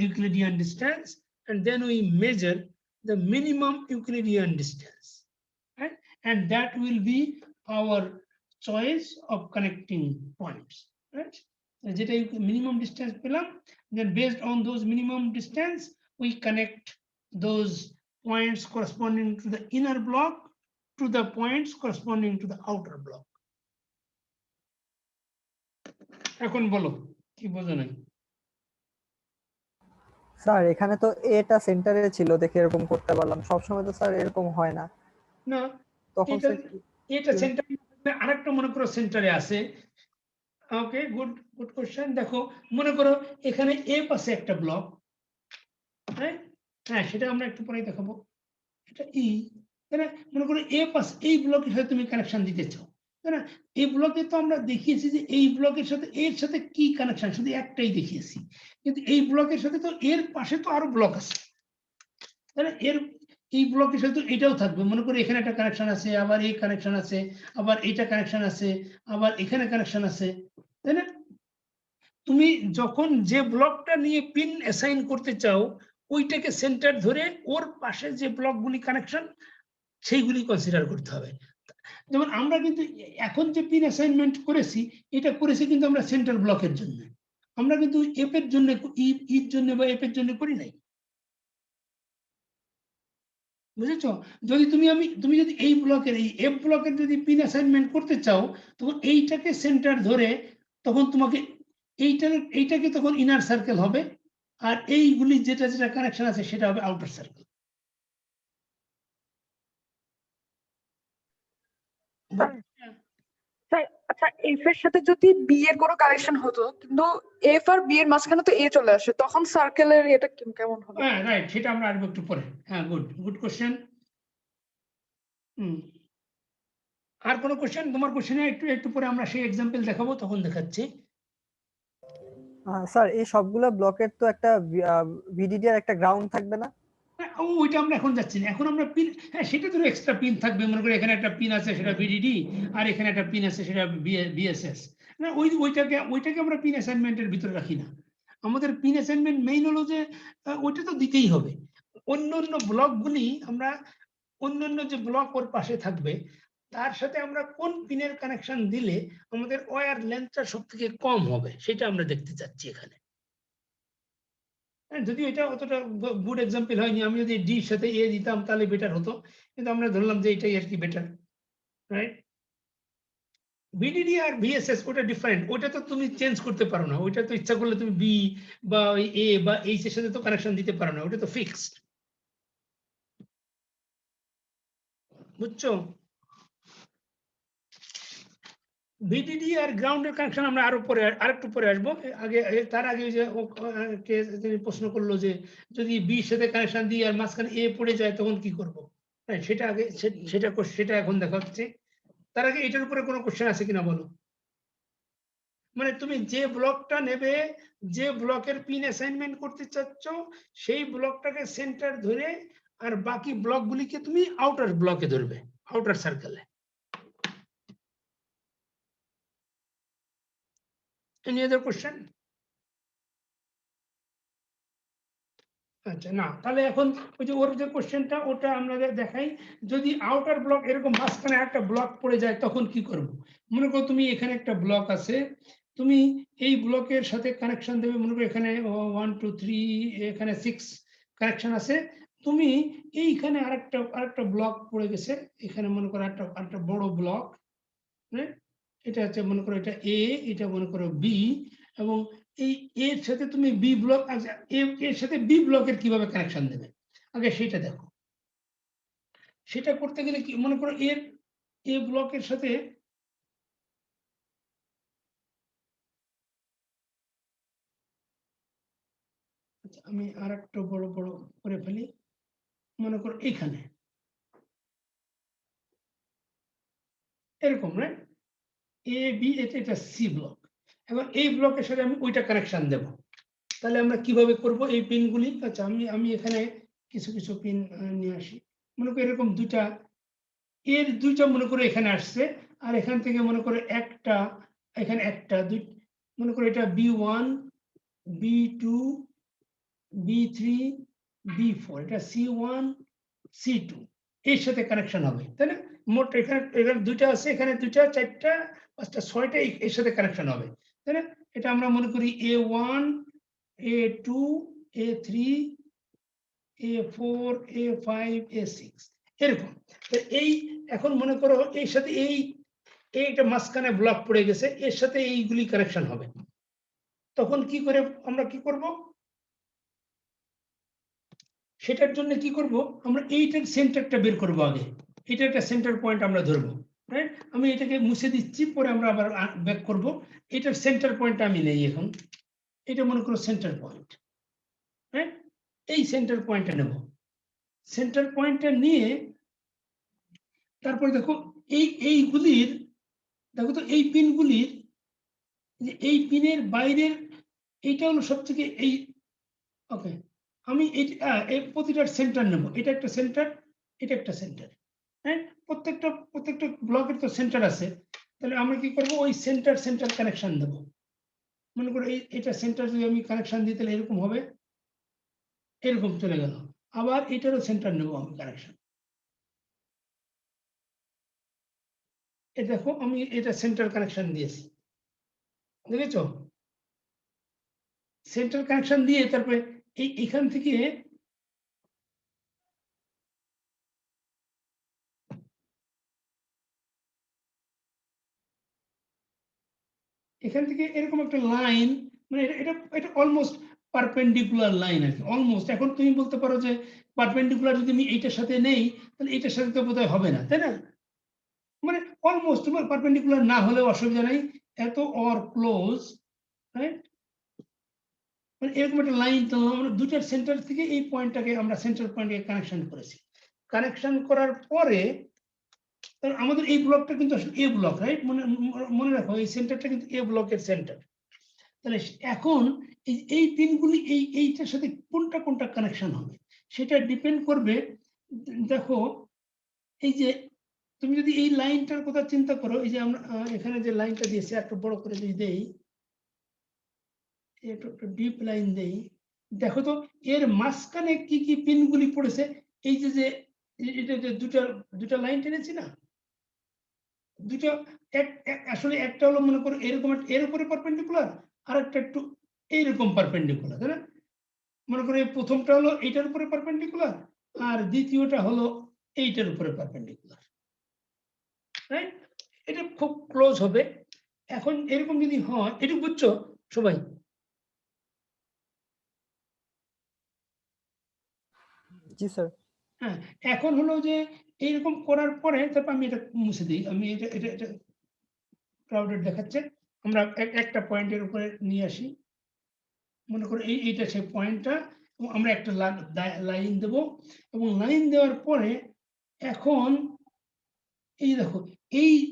Euclidean distance, and then we measure the minimum Euclidean distance. and that will be our choice of connecting points, right? যেটা minimum distance পেলাম, then based on those minimum distance we connect those points corresponding to the inner block to the points corresponding to the outer block. এখন বলো কি বোঝো নাই? Sir এখানে তো এটা সেন্টারে ছিল দেখে এরকম করতে পারলাম, সবসময় তো স্যার এরকম হয় না, না তখন এটা স্যার এটা সেন্টার, আরেকটা মনে করো সেন্টারে আছে। ওকে, গুড গুড কোশ্চেন। দেখো মনে করো এখানে এ পাশে একটা ব্লক, হ্যাঁ হ্যাঁ সেটা আমরা একটু পরেই দেখাবো। এটা ই, তাই না? মনে করো এ পাশ এই ব্লকের সাথে তুমি কানেকশন দিতে চাও, তাই না? এই ব্লকে তো আমরা দেখিয়েছি যে এই ব্লকের সাথে এর সাথে কি কানেকশন, শুধু একটাই দেখিয়েছি, কিন্তু এই ব্লকের সাথে তো এর পাশে তো আরো ব্লক আছে, তাই না? এর এই ব্লকের সাথে এটাও থাকবে। মনে করো এখানে একটা কানেকশন আছে, আবার এই কানেকশন আছে, আবার এইটা কানেকশন আছে, আবার এখানে কানেকশন আছে, তাই না? তুমি যখন যে ব্লকটা নিয়ে পিন অ্যাসাইন করতে চাও ওইটাকে সেন্টার ধরে ওর পাশে যে ব্লকগুলি কানেকশন সেইগুলি কনসিডার করতে হবে। যেমন আমরা কিন্তু এখন যে পিন অ্যাসাইনমেন্ট করেছি এটা করেছি কিন্তু আমরা সেন্টার ব্লকের জন্য, আমরা কিন্তু এফ এর জন্য ইর জন্য বা এফ এর জন্য করি নাই, বুঝেছো? যদি তুমি যদি এই ব্লকের এই এফ ব্লকের যদি পিন অ্যাসাইনমেন্ট করতে চাও তখন এইটাকে সেন্টার ধরে তখন তোমাকে এইটাকে তখন ইনার সার্কেল হবে, আর এইগুলি যেটা যেটা কানেকশন আছে সেটা হবে আউটার সার্কেল। স্যার আচ্ছা, এফ এর সাথে যদি বি এর কোনো কানেকশন হতো কিন্তু এফ আর বি এর মাঝখানে তো এ চলে আসে, তখন সার্কেলের এটা কেমন হবে? হ্যাঁ রাইট, সেটা আমরা আসবো একটু পরে। হ্যাঁ গুড গুড কোশ্চেন। আর কোনো কোশ্চেন? তোমার কোশ্চেনে একটু একটু পরে আমরা সেই এক্সাম্পল দেখাবো, তখন দেখাচ্ছি। স্যার এই সবগুলো ব্লকের তো একটা ভিডিডি আর একটা গ্রাউন্ড থাকবে না? হ্যাঁ, ওইটা আমরা এখন যাচ্ছি না, এখন আমরা পিন, হ্যাঁ সেটা ধরো এক্সট্রা পিন থাকবে। মনে করো এখানে একটা পিন আছে সেটা ভিডিডি, আর এখানে একটা পিন আছে সেটা বিএসএস। না ওইটাকে আমরা পিন অ্যাসাইনমেন্টের ভিতরে রাখি না। আমাদের পিন অ্যাসাইনমেন্ট মেইন হলো যে ওইটা তো দিতেই হবে। অন্য ব্লকগুলি আমরা অন্য যে ব্লক ওর পাশে থাকবে তার সাথে আমরা কোন পিনের কানেকশন দিলে আমাদের ওয়্যার লেন্থটা সব থেকে কম হবে সেটা আমরা দেখতে চাচ্ছি এখানে। যদি এটা অতটা গুড এক্সাম্পল হয়নি, আমি যদি ডি সাথে এ দিতাম তাহলে বেটার হতো, কিন্তু আমরা ধরলাম যে এটাই আর কি বেটার, রাইট? ভিডিডি আর ভিএসএস ওটা ডিফারেন্ট, ওটা তো তুমি চেঞ্জ করতে পারো না, ওইটা তো ইচ্ছা করলে তুমি বি বা এ বা এইচ এর সাথে তো কানেকশন দিতে পারো না, ওটা তো ফিক্সড, বুঝছো? ভিডিডি আর গ্রাউন্ডের কানেকশন আমরা আরেকটু পরে আসবো। আগে তার আগে যে তিনি প্রশ্ন করলো যে যদি বি সাথে কানেকশন দিই আর মাঝখানে এ পড়ে যায় তখন কি করব, সেটা আগে সেটা এখন দেখা হচ্ছে। তার আগে এটার উপরে কোনো কোশ্চেন আছে কিনা বলো। মানে তুমি যে ব্লকটা নেবে, যে ব্লকের পিন অ্যাসাইনমেন্ট করতে চাচ্ছ সেই ব্লকটাকে সেন্টার ধরে আর বাকি ব্লকগুলিকে তুমি আউটার ব্লকে ধরবে, আউটার সার্কেলে। Any other question? আচ্ছা না, তাহলে এখন ওই যে ওর যে কোশ্চেনটা ওটা আমরা দেখাই। যদি আউটার ব্লক এরকম মাঝখানে একটা ব্লক পড়ে যায় তখন কি করব? মনে করো তুমি এখানে একটা ব্লক আছে, তুমি এই ব্লকের সাথে কানেকশন দেবে। মনে করো এখানে 1 2 3 এখানে 6 কানেকশন আছে। তুমি এইখানে আরেকটা ব্লক পড়ে গেছে, এখানে মনে করো একটা বড় ব্লক, হ্যাঁ এটা হচ্ছে মনে করো এটা এ, এটা মনে করো বি, এবং এই এর সাথে তুমি বি ব্লক, এর সাথে বি ব্লকের কিভাবে কানেকশন দেবে আগে সেটা দেখো। সেটা করতে গেলে কি মনে করো এর এ ব্লকের সাথে আমি আর একটা বড় করে ফেলি। মনে করো এখানে এরকম, রাইট? এ বি, এটা সি ব্লক। এবার এই ব্লকের সাথে আমি ওইটা কানেকশন দেব। তাহলে আমরা কিভাবে করব এই পিনগুলি? আচ্ছা আমি এখানে কিছু পিন নিয়ে আসি। মনে করো এরকম এর দুইটা মনে করো এখানে আসছে, আর এখান থেকে মনে করো একটা, এখানে একটা মনে করো এটা B1 B2 B3 B4, এটা C1 C2 এর সাথে কানেকশন হবে, তাই না? মোট এখানে এখানে দুইটা আছে, এখানে দুইটা, চারটা, পাঁচটা, ছয়টা এর সাথে কানেকশন হবে, তাই না? এটা আমরা মনে করি A1, A2, A3, A4, A5, A6 এরকম। তো এই এখন মনে করো এর সাথে এইটা মাঝখানে ব্লক পড়ে গেছে, এর সাথে এইগুলি কানেকশন হবে। তখন কি করে আমরা কি করব? সেটার জন্য কি করব? আমরা এইটার সেন্টারটা বের করব আগে। এটা একটা সেন্টার পয়েন্ট আমরা ধরবো, রাইট? আমি এটাকে মুছে দিচ্ছি, পরে আমরা আবার ব্যাক করব। এটার সেন্টার পয়েন্ট আমি নেই এখন। এটা মনে করো সেন্টার পয়েন্ট, রাইট? এই সেন্টার পয়েন্টটা নেব। সেন্টার পয়েন্টটা নিয়ে তারপরে দেখো এইগুলির, দেখো তো এই পিনগুলির, যে এই পিনের বাইরের এইটা হলো সবথেকে এই, ওকে, আমি এই প্রতিটার সেন্টার নেব। এটা একটা সেন্টার, এটা একটা সেন্টার, হ্যাঁ? প্রত্যেকটা ব্লকের তো সেন্টার আছে, তাহলে আমরা কি করব? ওই সেন্টার কানেকশন দেব। মনে করো এটা সেন্টার যদি আমি কানেকশন দিই তাহলে এরকম হবে, এরকম চলে গেল। আবার এটারও সেন্টার নেব আমি কানেকশন। এই দেখো আমি এটা সেন্টার কানেকশন দিয়েছি, দেখেছো? সেন্টার কানেকশন দিয়ে তারপরে এইখান থেকে এখান থেকে এরকম একটা লাইন, মানে এটা অলমোস্ট পারপেন্ডিকুলার লাইন আর কি, অলমোস্ট। এখন তুমি বলতে পারো যে পারপেন্ডিকুলার যদি আমি এইটার সাথে নেই তাহলে এটার সাথে তো বোধহয় হবে না, তাই না? মানে অলমোস্ট, তোমার পারপেন্ডিকুলার না হলেও অসুবিধা নাই, এত অর ক্লোজ, রাইট? মানে এরকম একটা লাইন টানলাম আমরা দুটার সেন্টার থেকে, এই পয়েন্টটাকে আমরা সেন্টার পয়েন্টে কানেকশন করেছি। কানেকশন করার পরে আমাদের এই ব্লকটা কিন্তু আসলে এ ব্লক, রাইট? মনে রাখো এই সেন্টারটা কিন্তু এ ব্লকের সেন্টার। তাহলে এখন এই পিনগুলি এইটার সাথে কোনটা কানেকশন হবে সেটা ডিপেন্ড করবে। দেখো এই যে তুমি যদি এই লাইনটার কথা চিন্তা করো, এই যে আমরা এখানে যে লাইনটা দিয়েছি একটু বড় করে যদি দেই, একটু ডিপ লাইন দেই, দেখো তো এর মাঝখানে কি কি পিনগুলি পড়েছে। এই যে এটা যে দুটা লাইন টেনেছি না, দুটো আসলে একটা হলো মনে করো এরকম এর উপরে পারপেন্ডিকুলার, আর একটা একটু এইরকম পারপেন্ডিকুলার, তাই না? মনে করো প্রথমটা হলো এইটার উপরে পারপেন্ডিকুলার, আর দ্বিতীয়টা হলো এইটার উপরে পারপেন্ডিকুলার, রাইট? এটা খুব ক্লোজ হবে। এখন এরকম যদি হয়, এটা বুঝছো সবাই? জি স্যার। হ্যাঁ, এখন হলো যে এইরকম করার পরে তারপর আমি এটা মুছে দিই, আমি এটা ক্রাউডেড দেখাচ্ছে। আমরা একটা পয়েন্টের উপরে নিয়ে আসি, মনে করো এইটা সেই পয়েন্টটা, এবং আমরা একটা লাইন দেব, এবং লাইন দেওয়ার পরে এখন এই দেখো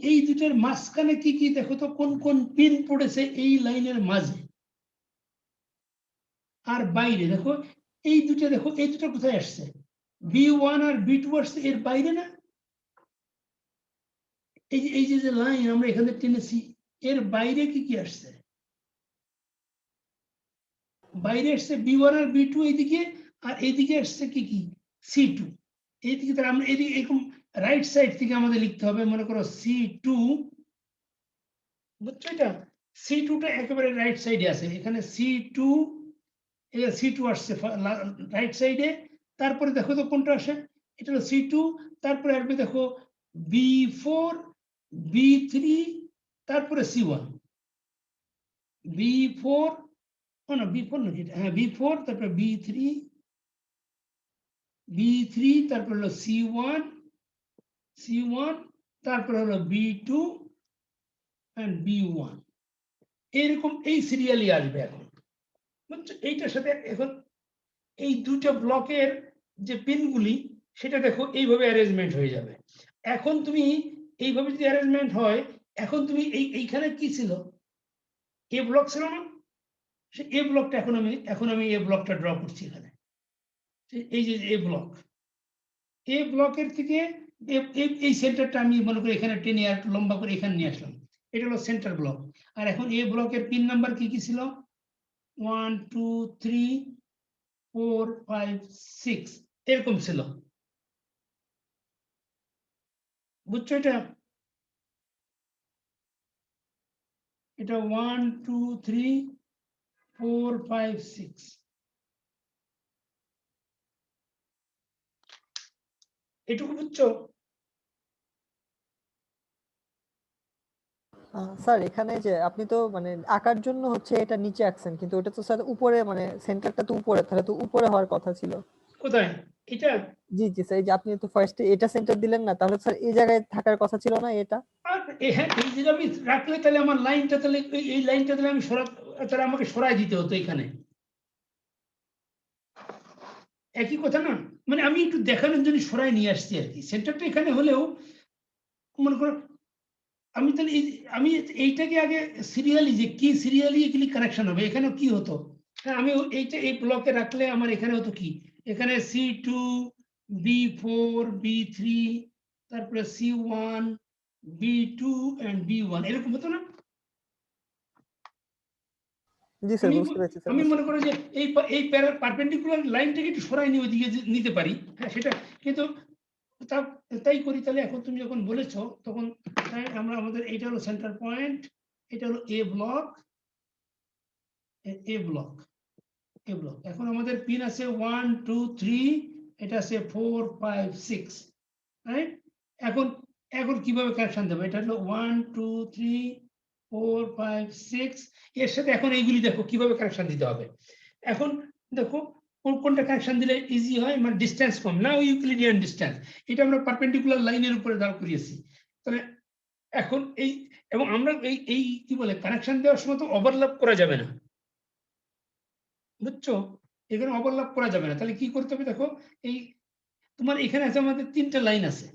এই দুটোর মাঝখানে কি কি দেখো তো, কোন পিন পড়েছে এই লাইনের মাঝে আর বাইরে। দেখো এই দুটো, দেখো এই দুটো কোথায় আসছে? B1 আর B2 আসছে এর বাইরে না? এই যে লাইন আমরা এখানে টেনেছি, এর বাইরে কি কি আসছে? বাইরে আসছে B1 আর B2 এইদিকে, আর এইদিকে আসছে কি কি? C2 এইদিকে। তাহলে আমরা এদিকে এরকম রাইট সাইড থেকে আমাদের লিখতে হবে, মনে করো C2, বুঝছো? এটা C2 টা একেবারে রাইট সাইডে আছে, এখানে C2, C2 আসছে রাইট সাইডে। তারপরে দেখো তো কোনটা আসে, এটা হলো C2, তারপরে আসবে দেখো B4, B3, তারপরে C1, B4, না B4 নাকি, হ্যাঁ B4, তারপরে B3, তারপরে হলো C1, তারপরে হলো B2 and B1, এরকম এই সিরিয়ালি আসবে এখন, বুঝছো? এইটার সাথে এখন এই দুটো ব্লকের যে পিনগুলি, সেটা দেখো এইভাবে অ্যারেঞ্জমেন্ট হয়ে যাবে। এখন তুমি এইভাবে যদি অ্যারেঞ্জমেন্ট হয়, এখন তুমি এইখানে কি ছিল? এ ব্লক ছিল না? সে এ ব্লকটা এখন আমি এ ব্লকটা ড্র করছি এখানে, এই যে এ ব্লকের থেকে এই সেন্টারটা আমি মনে করি এখানে টেনে আর একটু লম্বা করে এখানে নিয়ে আসলাম, এটা হলো সেন্টার ব্লক। আর এখন এ ব্লকের পিন নাম্বার কি কি ছিল? 1 2 3 4 5 6 এরকম ছিল। বুঝছো এটা? এটা 1 2 3 4 5 6 এটুকু বুঝছো? স্যার এখানে যে আপনি তো মানে আঁকার জন্য হচ্ছে এটা নিচে আঁকছেন, কিন্তু ওটা তো স্যার উপরে, মানে সেন্টারটা তো উপরে, তাহলে তো উপরে হওয়ার কথা ছিল। কোথায় এটা? জি জি স্যার, এই যে আপনি তো ফার্স্টে এটা সেন্টার দিলেন না, তাহলে স্যার এই জায়গায় থাকার কথা ছিল না এটা? আর হ্যাঁ, এই যে আমি রাখলে তাহলে আমার লাইনটা তাহলে এই লাইনটা তাহলে আমি তাহলে আমাকে সরাই দিতে হতো এখানে। একই কথা না? মানে আমি একটু দেখানোর জন্য সরাই নিয়ে আসছি আর কি। সেন্টারটা এখানে হলেও মনে করো আমি তাহলে আমি এইটাকে আগে সিরিয়ালি, যে কি সিরিয়ালি এগুলি কানেকশন হবে, এখানে কি হতো? হ্যাঁ, আমি এইটা এই ব্লকে রাখলে আমার এখানে হতো কি, এখানে C2 B4 B3 তারপরে C1 B2 and B1 এরকম হতো না? জি স্যার, আমি বুঝতে পেরেছি স্যার, আমি বুঝতে মনে করি যে এই পারপেন্ডিকুলার লাইনটাকে একটু সরাই নিয়ে ওইদিকে নিতে পারি, হ্যাঁ সেটা কিন্তু তাই করি। তাহলে এখন তুমি যখন বলেছো তখন আমরা আমাদের এটা হলো সেন্টার পয়েন্ট, এটা হলো এ ব্লক, এ ব্লক, এ ব্লক। এখন আমাদের পিন আছে 1 2 3, এটা আছে 4 5 6, রাইট? এখন এখন কিভাবে কানেকশন দেবো? এটা হলো 1 2 3 4 5 6, এর সাথে এখন এইগুলি দেখো কিভাবে কানেকশন দিতে হবে। এখন দেখো কোনটা কানেকশন দিলে ইজি হয়, মানে ডিসটেন্স কম না, ইউক্লিডিয়ান ডিসটেন্স। এটা আমরা পারপেন্ডিকুলার লাইনের উপরে দাঁড় করিয়েছি। তাহলে এখন এই, এবং আমরা এই কি বলে কানেকশন দেওয়ার সময় তো ওভারল্যাপ করা যাবে না, বুঝছো? এখানে ওভারল্যাপ করা যাবে না। তাহলে কি করতে হবে দেখো, এই তোমার এখানে আছে আমাদের 3টা লাইন আছে,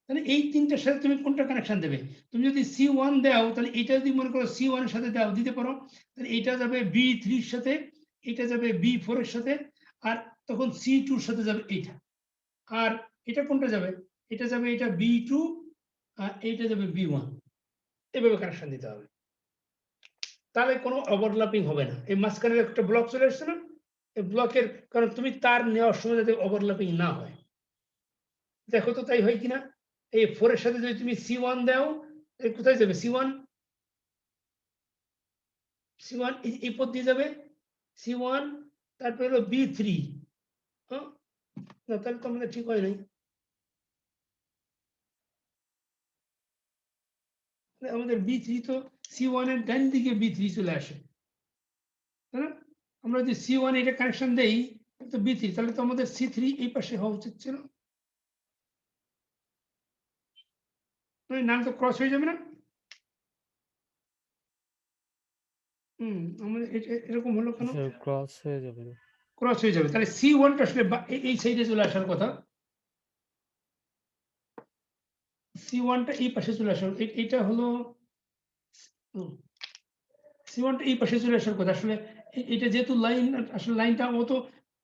তাহলে এই 3টার সাথে তুমি কোনটা কানেকশন দেবে? তুমি যদি C1 দাও তাহলে এটা যদি মনে করো C1 এর সাথে দাও, দিতে পারো, তাহলে এটা যাবে B3 এর সাথে, এটা যাবে B4 এর সাথে, আর তখন C2 এর সাথে যাবে এইটা। আর এটা কোনটা যাবে? এটা যাবে এটা B2, আর এইটা যাবে B1। এভাবে কানেকশন দিতে হবে, তাহলে কোনো ওভারল্যাপিং হবে না। এই মাঝখানে একটা ব্লক চলে আসছে না, এই ব্লকের কারণ তুমি তার নেওয়ার সময় যাতে ওভারল্যাপিং না হয়। দেখো তো তাই হয় কিনা? এই 4 এর সাথে যদি তুমি C1 দাও, কোথায় যাবে C1? C1 এই পথ দিয়ে যাবে C1, তারপরে হলো B3। হ্যাঁ, না তাহলে তো আমাদের ঠিক হয় নাই। আমাদের B3 তো C1 এর ডান দিকে B3 চলে আসে, তাই না? আমরা যদি C1 এটা কানেকশন দেই তো B3, তাহলে তো আমাদের C3 এই পাশে হওয়া উচিত ছিল, নাম তো ক্রস হয়ে যাবে না? আমাদের এরকম হলো কেন? স্যার ক্রস হয়ে যাবে। ক্রস হয়ে যাবে, তাহলে C1টা আসলে এই সাইডে চলে আসার কথা, C1টা এই পাশে চলে আসার, এটা হলো C1টা এই পাশে চলে আসার কথা। আসলে এটা যেহেতু লাইন, আসলে লাইনটা অত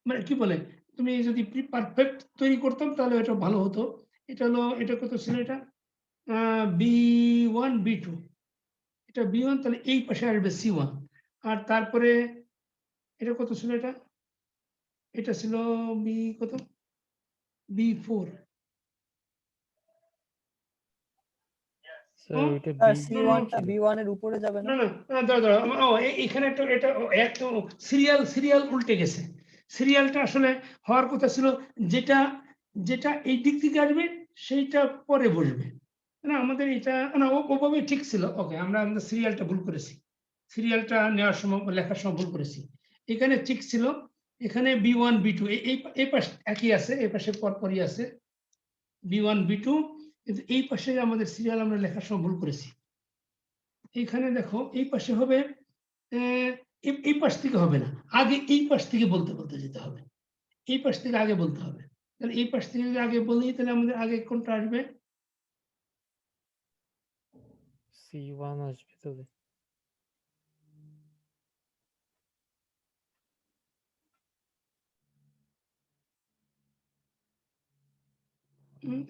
মানে কি বলে, তুমি যদি পারফেক্ট তৈরি করতাম তাহলে এটা ভালো হতো। এটা হলো, এটা কত ছিল এটা? B1 B2, এটা B1, তাহলে এই পাশে আসবে C1। আর তারপরে এটা কত ছিল? এটা ছিল কত B4। স্যার ওইটা স্যার B1 C1টা ছিল। B1 এর উপরে যাবে না? না না না, দাঁড়া দাঁড়া, এখানে একটা এটা একদম সিরিয়াল উল্টে গেছে। সিরিয়ালটা আসলে হওয়ার কথা ছিল, যেটা যেটা এই দিক থেকে আসবে সেইটা পরে বসবে না, আমাদের এটা না ওভাবে ঠিক ছিল। ওকে, আমরা আমাদের সিরিয়ালটা ভুল করেছি, সিরিয়ালটা নেওয়ার সময় লেখার সময় ভুল করেছি। এখানে ঠিক ছিল, এখানে B1 B2 এই পাশে একই আছে, এই পাশে পরপরই আছে B1 B2, কিন্তু এই পাশে আমাদের সিরিয়াল আমরা লেখার সময় ভুল করেছি। এইখানে দেখো এই পাশে হবে, এই পাশ থেকে হবে না, আগে এই পাশ থেকে বলতে বলতে যেতে হবে, এই পাশ থেকে আগে বলতে হবে। তাহলে এই পাশ থেকে যদি আগে বলি তাহলে আমাদের আগে কোনটা আসবে? C1 আসবে তবে।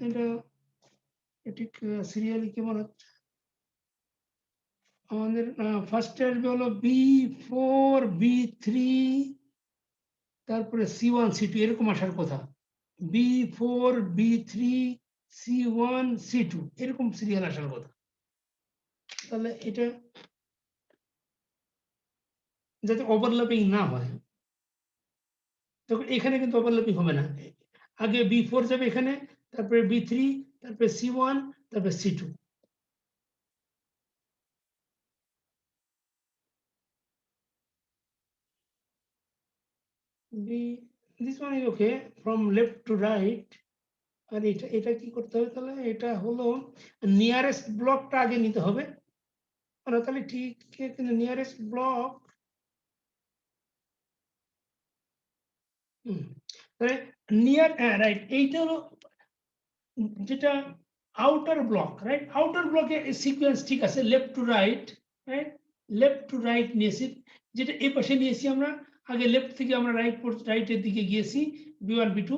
এটা ঠিক সিরিয়ালি কেমন হচ্ছে? আমাদের ফার্স্টে আসবে হলো B4 B3, তারপরে C1 C2 এরকম আসার কথা। B4 B3 C1 C2 এরকম সিরিয়াল আসার কথা। তাহলে এটা যাতে ওভারল্যাপিং না হয়, তখন এখানে কিন্তু ওভারল্যাপিং হবে না। আগে B4 যাবে এখানে, তারপরে B3, তারপরে C1, তারপরে C2। This one is okay from left to right। আর এটা কি করতে হবে তাহলে? এটা হলো নিয়ারেস্ট ব্লকটা আগে নিতে হবে। আর তাহলে ঠিক কিন্তু নিয়ারেস্ট ব্লক নিয়ার রাইট, এইটা হলো যেটা আউটার ব্লক, রাইট? আউটার ব্লকে সিকোয়েন্স ঠিক আছে, left to right, right? Left to right নিয়েছি, যেটা এই পাশে নিয়েছি আমরা। আগে লেফট থেকে আমরা রাইটের দিকে গিয়েছি, B1 B2।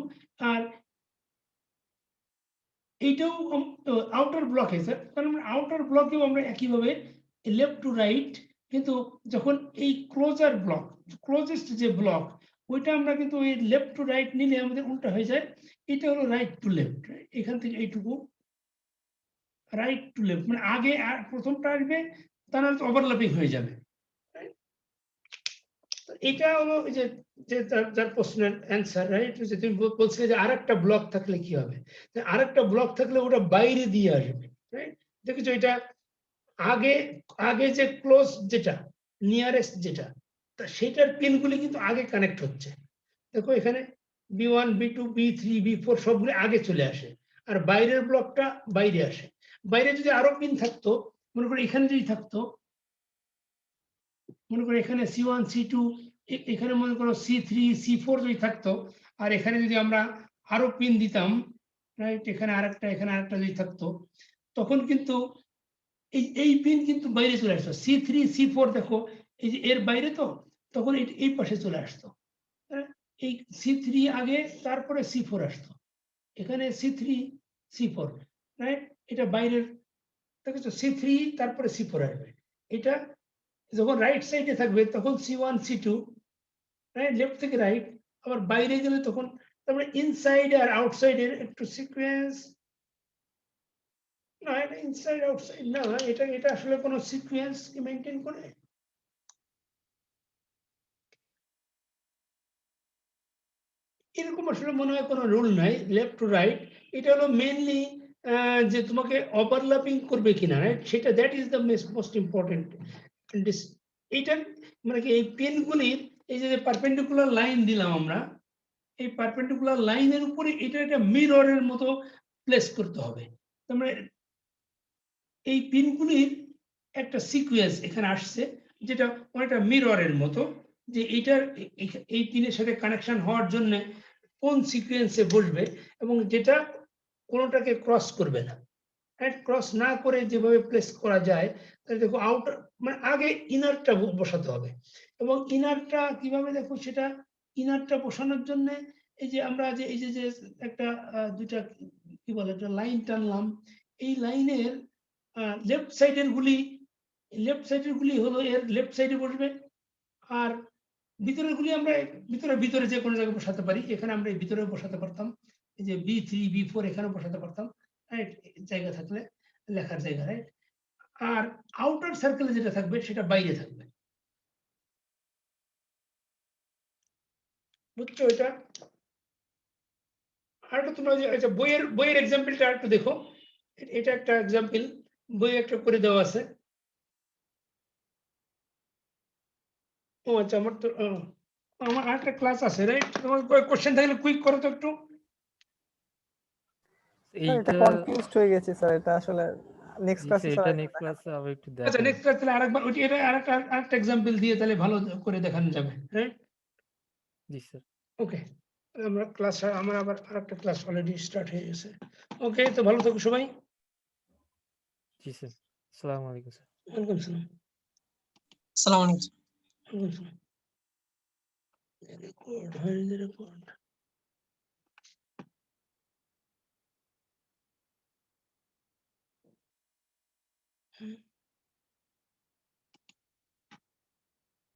আর এইটাও আউটার ব্লকে স্যার, কারণ আউটার ব্লকেও আমরা একইভাবে লেফট টু রাইট, কিন্তু যখন এই ক্লোজার ব্লক, ক্লোজেস্ট যে ব্লক, ওইটা আমরা কিন্তু ওই লেফট টু রাইট নিলে আমাদের উল্টা হয়ে যায়। এটা হলো রাইট টু লেফট, এখান থেকে এইটুকু রাইট টু লেফট, মানে আগে প্রথমটা আসবে, তা নাহলে ওভারল্যাপিং হয়ে যাবে। এটা হলো যে যার প্রশ্নের অ্যান্সার, রাইট? যে তুমি বলছিলে যে আরেকটা ব্লক থাকলে কি হবে, আরেকটা ব্লক থাকলে ওটা বাইরে দিয়ে আসবে, রাইট? দেখেছো এটা আগে আগে যে ক্লোজ যেটা নিয়ারেস্ট যেটা, সেটার পিনগুলি কিন্তু আগে কানেক্ট হচ্ছে। দেখো এখানে B1 B2 B3 B4 সবগুলো আগে চলে আসে, আর বাইরের ব্লকটা বাইরে আসে। বাইরে যদি আরো পিন থাকতো, মনে করো এখানে যদি থাকতো, মনে করো এখানে C1 C2, এখানে মনে করো C3 C4 যদি থাকতো, আর এখানে যদি আমরা আরো পিন দিতাম, রাইট? এখানে আরেকটা যদি থাকতো, তখন কিন্তু এই পিন কিন্তু বাইরে চলে আসতো। C3 C4 দেখো এই যে এর বাইরে, তো তখন এই পাশে চলে আসতো। এই C3 আগে, তারপরে C4 আসতো। এখানে C3 C4, রাইট? এটা বাইরের, দেখেছো C3 তারপরে C4 আসবে। এটা যখন রাইট সাইডে থাকবে তখন C1 C2, রাইট? লেফট থেকে রাইট। আবার বাইরে গেলে তখন, তারপরে ইনসাইড আর আউটসাইডের একটু সিকোয়েন্স না, এটা ইনসাইড আউটসাইড না, এটা আসলে কোনো সিকোয়েন্স কি মেইনটেইন করে? এরকম আসলে মনে হয় কোনো রুল নাই লেফট টু রাইট। এটা হলো মেইনলি যে তোমাকে ওভারল্যাপিং করবে কিনা, রাইট? সেটা that is the most important. এইটা মানে কি এই পেনগুলির এই যে পারপেন্ডিকুলার লাইন দিলাম আমরা, এই পারপেন্ডিকুলার লাইনের উপরে এটা একটা মিররের মতো প্লেস করতে হবে। তারপরে এই পিনগুলির একটা সিকোয়েন্স এখানে আসছে, যেটা অনেকটা মিররের মতো, যে এইটার এই পিনের সাথে কানেকশন হওয়ার জন্য কোন সিকোয়েন্সে বসবে, এবং যেটা কোনোটাকে ক্রস করবে না, রাইট? ক্রস না করে যেভাবে প্লেস করা যায়, তাহলে দেখো আউটার মানে আগে ইনারটা বসাতে হবে। এবং ইনারটা কিভাবে দেখো, সেটা ইনারটা বসানোর জন্য এই যে আমরা যে এই যে একটা দুইটা কি বলে একটা লাইন টানলাম, এই লাইনের লেফট সাইডের গুলি হলো এর লেফট সাইডে বসবে। আর ভিতরের গুলি আমরা ভিতরে যে কোনো জায়গায় বসাতে পারি। এখানে আমরা এই ভিতরে বসাতে পারতাম, এই যে B3 B4 এখানে বসাতে পারতাম, রাইট? জায়গা থাকলে, লেখার জায়গা, রাইট? আর আউটার সার্কেলে যেটা থাকবে সেটা বাইরে থাকবে, বুঝছো এটা? আর একটা তোমরা যে বইয়ের এক্সাম্পলটা একটু দেখো, এটা একটা এক্সাম্পল বইয়ে একটা করে দেওয়া আছে। ও আচ্ছা, আমার আরেকটা ক্লাস আছে, রাইট? তোমার কোশ্চেন থাকলে কুইক করো তো একটু। স্যার এটা এইটা কনফিউজড হয়ে গেছি স্যার, এটা আসলে নেক্সট জি ক্লাসে স্যার, স্যার এটা নেক্সট ক্লাসে আবার একটু আচ্ছা, দেখাবো। নেক্সট ক্লাস তাহলে আরেকবার ওইটা এটা আরেকটা এক্সাম্পল দিয়ে তাহলে ভালো করে দেখানো যাবে, রাইট? জি স্যার। ওকে, আমরা আমার আবার আরেকটা ক্লাস অলরেডি স্টার্ট হয়ে গেছে। ওকে, তো ভালো থাকো সবাই। জি স্যার, আসসালামু আলাইকুম স্যার। ওয়ালাইকুম সালাম। আসসালামু আলাইকুম। ওয়ালাইকুম সালাম। Record, where is the record?